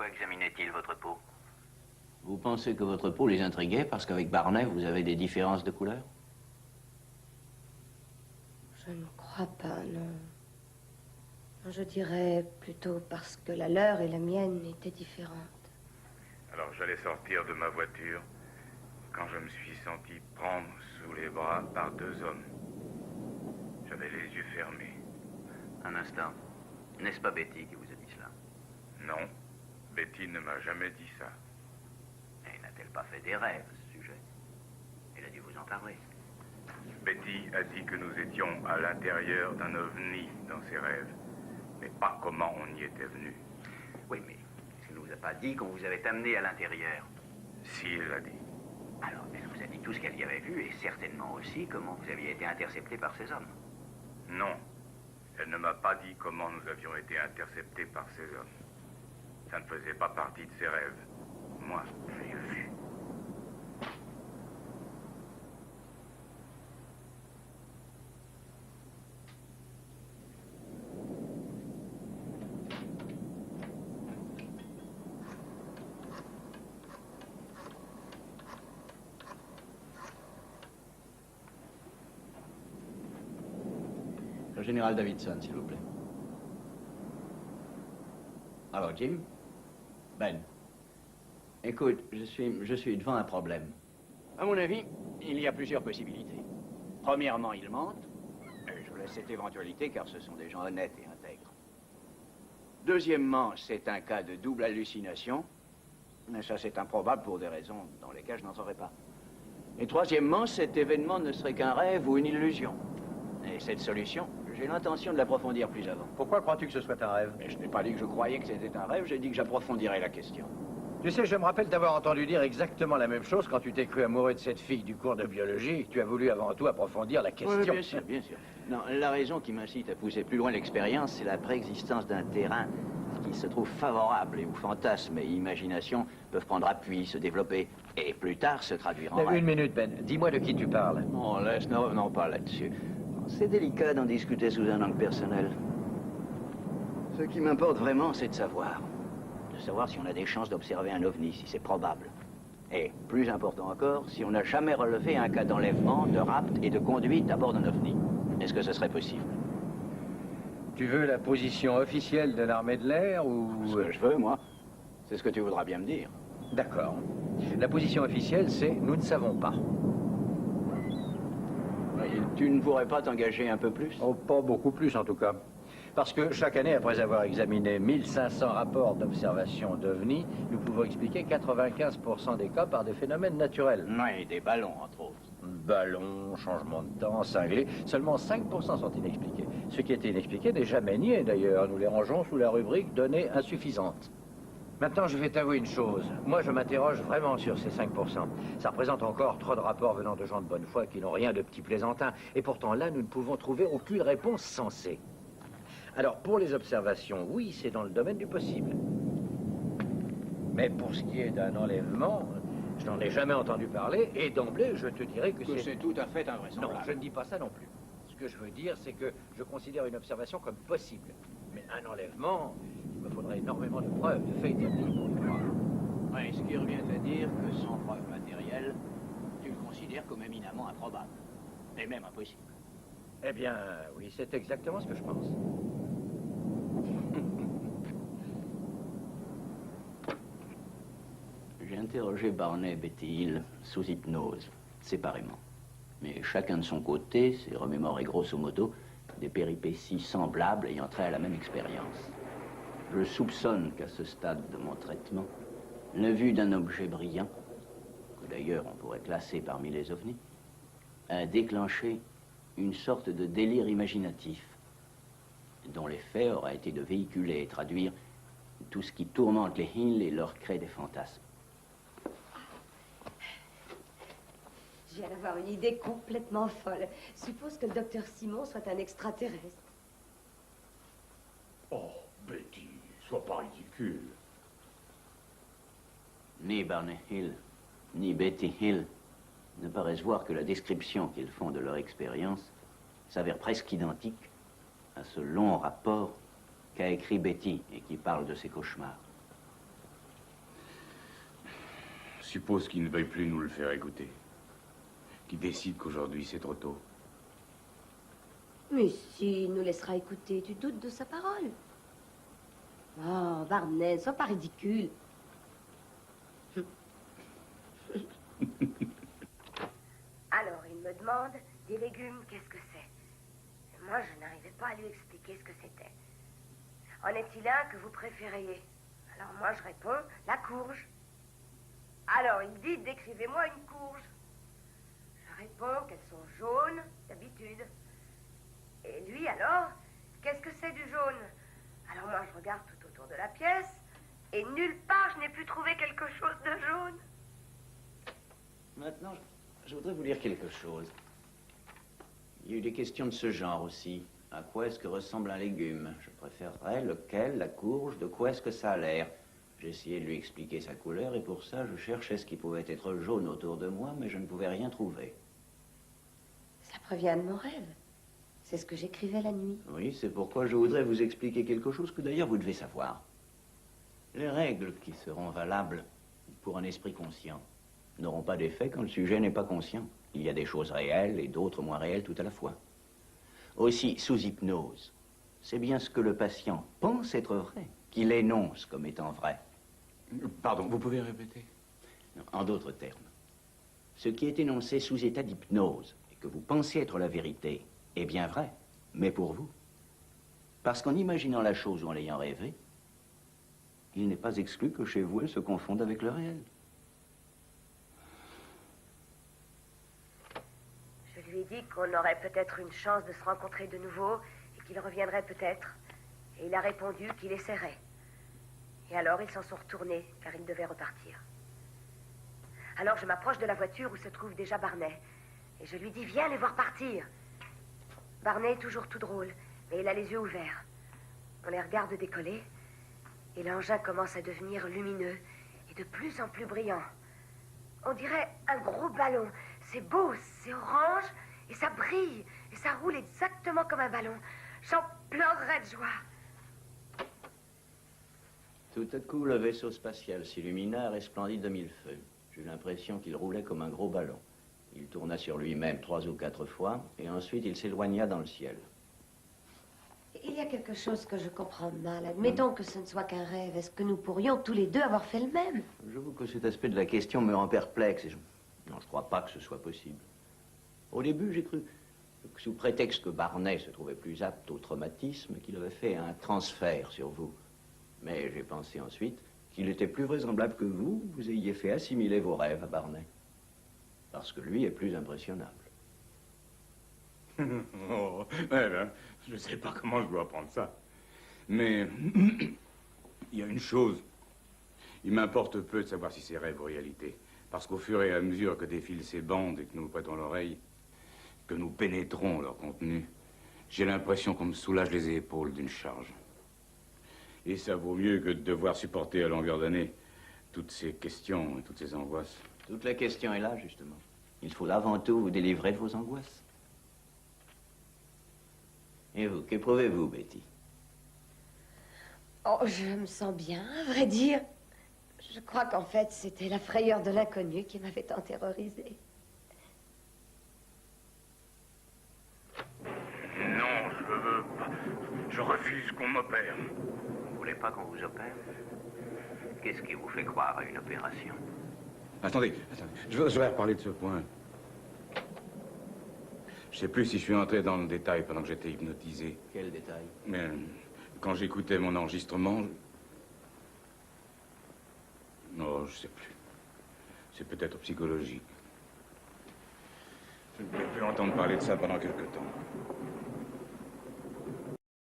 Pourquoi examinait-il votre peau? Vous pensez que votre peau les intriguait parce qu'avec Barney, vous avez des différences de couleur? Je ne crois pas, non. Je dirais plutôt parce que la leur et la mienne étaient différentes. Alors j'allais sortir de ma voiture quand je me suis senti prendre sous les bras par deux hommes. J'avais les yeux fermés. Un instant. N'est-ce pas Betty qui vous a dit cela? Non, Betty ne m'a jamais dit ça. Et n'a-t-elle pas fait des rêves à ce sujet? Elle a dû vous en parler. Betty a dit que nous étions à l'intérieur d'un ovni dans ses rêves, mais pas comment on y était venu. Oui, mais est-ce qu'elle ne vous a pas dit qu'on vous avait amené à l'intérieur? Si, elle l'a dit. Alors, elle vous a dit tout ce qu'elle y avait vu et certainement aussi comment vous aviez été intercepté par ces hommes. Non, elle ne m'a pas dit comment nous avions été interceptés par ces hommes. Ça ne faisait pas partie de ses rêves. Moi, je l'ai vu. Le général Davidson, s'il vous plaît. Alors, Jim? Ben. Écoute, je suis devant un problème. À mon avis, il y a plusieurs possibilités. Premièrement, ils mentent. Et je laisse cette éventualité car ce sont des gens honnêtes et intègres. Deuxièmement, c'est un cas de double hallucination. Mais ça, c'est improbable pour des raisons dans lesquelles je n'entrerai pas. Et troisièmement, cet événement ne serait qu'un rêve ou une illusion. Et cette solution, j'ai l'intention de l'approfondir plus avant. Pourquoi crois-tu que ce soit un rêve? Mais je n'ai pas dit que je croyais que c'était un rêve, j'ai dit que j'approfondirais la question. Tu sais, je me rappelle t'avoir entendu dire exactement la même chose quand tu t'es cru amoureux de cette fille du cours de biologie. Tu as voulu avant tout approfondir la question. Oui, bien sûr, bien sûr. Non, la raison qui m'incite à pousser plus loin l'expérience, c'est la préexistence d'un terrain qui se trouve favorable et où fantasmes et imagination peuvent prendre appui, se développer, et plus tard se traduire en rêve. Une minute, Ben. Dis-moi de qui tu parles. Bon, laisse, ne revenons pas là-dessus. C'est délicat d'en discuter sous un angle personnel. Ce qui m'importe vraiment, c'est de savoir. De savoir si on a des chances d'observer un ovni, si c'est probable. Et, plus important encore, si on n'a jamais relevé un cas d'enlèvement, de rapt et de conduite à bord d'un ovni. Est-ce que ce serait possible? Tu veux la position officielle de l'armée de l'air ou... Ce que je veux, moi. C'est ce que tu voudras bien me dire. D'accord. La position officielle, c'est « nous ne savons pas ». Tu ne pourrais pas t'engager un peu plus? Oh, pas beaucoup plus, en tout cas. Parce que chaque année, après avoir examiné 1500 rapports d'observation d'OVNI, nous pouvons expliquer 95% des cas par des phénomènes naturels. Oui, des ballons, entre autres. Ballons, changement de temps, cinglés, seulement 5% sont inexpliqués. Ce qui est inexpliqué n'est jamais nié, d'ailleurs. Nous les rangeons sous la rubrique « données insuffisantes ». Maintenant, je vais t'avouer une chose. Moi, je m'interroge vraiment sur ces 5%. Ça représente encore trop de rapports venant de gens de bonne foi qui n'ont rien de petits plaisantins. Et pourtant, là, nous ne pouvons trouver aucune réponse sensée. Alors, pour les observations, oui, c'est dans le domaine du possible. Mais pour ce qui est d'un enlèvement, je n'en ai jamais entendu parler, et d'emblée, je te dirais que c'est tout à fait invraisemblable. Non, je ne dis pas ça non plus. Ce que je veux dire, c'est que je considère une observation comme possible. Mais un enlèvement, il me faudrait énormément de preuves, de faits établis pour y croire. Oui, ce qui revient à dire que sans preuve matérielle, tu le considères comme éminemment improbable. Et même impossible. Eh bien, oui, c'est exactement ce que je pense. J'ai interrogé Barney et Betty Hill sous hypnose, séparément. Mais chacun de son côté s'est remémoré grosso modo des péripéties semblables ayant trait à la même expérience. Je soupçonne qu'à ce stade de mon traitement, la vue d'un objet brillant, que d'ailleurs on pourrait classer parmi les ovnis, a déclenché une sorte de délire imaginatif, dont l'effet aura été de véhiculer et traduire tout ce qui tourmente les Hill et leur crée des fantasmes. Je viens d'avoir une idée complètement folle. Suppose que le docteur Simon soit un extraterrestre. Oh, Betty, sois pas ridicule. Ni Barney Hill, ni Betty Hill ne paraissent voir que la description qu'ils font de leur expérience s'avère presque identique à ce long rapport qu'a écrit Betty et qui parle de ses cauchemars. Suppose qu'il ne veuille plus nous le faire écouter. Qu'il décide qu'aujourd'hui, c'est trop tôt. Mais si, il nous laissera écouter, tu doutes de sa parole? Oh, Barney, sois pas ridicule. Alors, il me demande, des légumes, qu'est-ce que c'est? Moi, je n'arrivais pas à lui expliquer ce que c'était. En est-il un que vous préfériez? Alors moi, je réponds, la courge. Alors, il dit, décrivez-moi une courge. Je réponds qu'elles sont jaunes, d'habitude. Et lui, alors, qu'est-ce que c'est du jaune? Alors moi, je regarde tout autour de la pièce, et nulle part, je n'ai pu trouver quelque chose de jaune. Maintenant, je voudrais vous lire quelque chose. Il y a eu des questions de ce genre aussi. À quoi est-ce que ressemble un légume? Je préférerais lequel, la courge, de quoi est-ce que ça a l'air? J'ai essayé de lui expliquer sa couleur, et pour ça, je cherchais ce qui pouvait être jaune autour de moi, mais je ne pouvais rien trouver. Ça provient de mon rêve. C'est ce que j'écrivais la nuit. Oui, c'est pourquoi je voudrais vous expliquer quelque chose que d'ailleurs vous devez savoir. Les règles qui seront valables pour un esprit conscient n'auront pas d'effet quand le sujet n'est pas conscient. Il y a des choses réelles et d'autres moins réelles tout à la fois. Aussi, sous hypnose, c'est bien ce que le patient pense être vrai qu'il énonce comme étant vrai. Pardon, vous pouvez répéter? Non, en d'autres termes, ce qui est énoncé sous état d'hypnose et que vous pensez être la vérité est bien vrai, mais pour vous. Parce qu'en imaginant la chose ou en l'ayant rêvée, il n'est pas exclu que chez vous elle se confonde avec le réel. Je lui ai dit qu'on aurait peut-être une chance de se rencontrer de nouveau et qu'il reviendrait peut-être. Et il a répondu qu'il essaierait. Et alors ils s'en sont retournés, car ils devaient repartir. Alors je m'approche de la voiture où se trouve déjà Barney. Et je lui dis, viens les voir partir. Barney est toujours tout drôle, mais il a les yeux ouverts. On les regarde décoller, et l'engin commence à devenir lumineux et de plus en plus brillant. On dirait un gros ballon. C'est beau, c'est orange, et ça brille, et ça roule exactement comme un ballon. J'en pleurerais de joie. Tout à coup, le vaisseau spatial s'illumina, resplendit de mille feux. J'eus l'impression qu'il roulait comme un gros ballon. Il tourna sur lui-même 3 ou 4 fois, et ensuite il s'éloigna dans le ciel. Il y a quelque chose que je comprends mal. Admettons que ce ne soit qu'un rêve. Est-ce que nous pourrions tous les deux avoir fait le même? J'avoue que cet aspect de la question me rend perplexe. Non, je ne crois pas que ce soit possible. Au début, j'ai cru que sous prétexte que Barney se trouvait plus apte au traumatisme, qu'il avait fait un transfert sur vous. Mais j'ai pensé ensuite qu'il était plus vraisemblable que vous ayez fait assimiler vos rêves à Barney. Parce que lui est plus impressionnable. Oh, eh ben, je ne sais pas comment je dois prendre ça. Mais il y a une chose. Il m'importe peu de savoir si c'est rêve ou réalité. Parce qu'au fur et à mesure que défilent ces bandes et que nous prêtons l'oreille, que nous pénétrons leur contenu, j'ai l'impression qu'on me soulage les épaules d'une charge. Et ça vaut mieux que de devoir supporter à longueur d'année toutes ces questions et toutes ces angoisses. Toute la question est là, justement. Il faut avant tout vous délivrer de vos angoisses. Et vous, qu'éprouvez-vous, Betty? Oh, je me sens bien, à vrai dire. Je crois qu'en fait, c'était la frayeur de l'inconnu qui m'avait tant terrorisée. Non, je veux pas. Je refuse qu'on m'opère. Vous ne voulez pas qu'on vous opère? Qu'est-ce qui vous fait croire à une opération? Attendez. Je voudrais reparler de ce point. Je sais plus si je suis entré dans le détail pendant que j'étais hypnotisé. Quel détail? Mais quand j'écoutais mon enregistrement... Non, je sais plus. C'est peut-être psychologique. Je ne peux plus entendre parler de ça pendant quelque temps.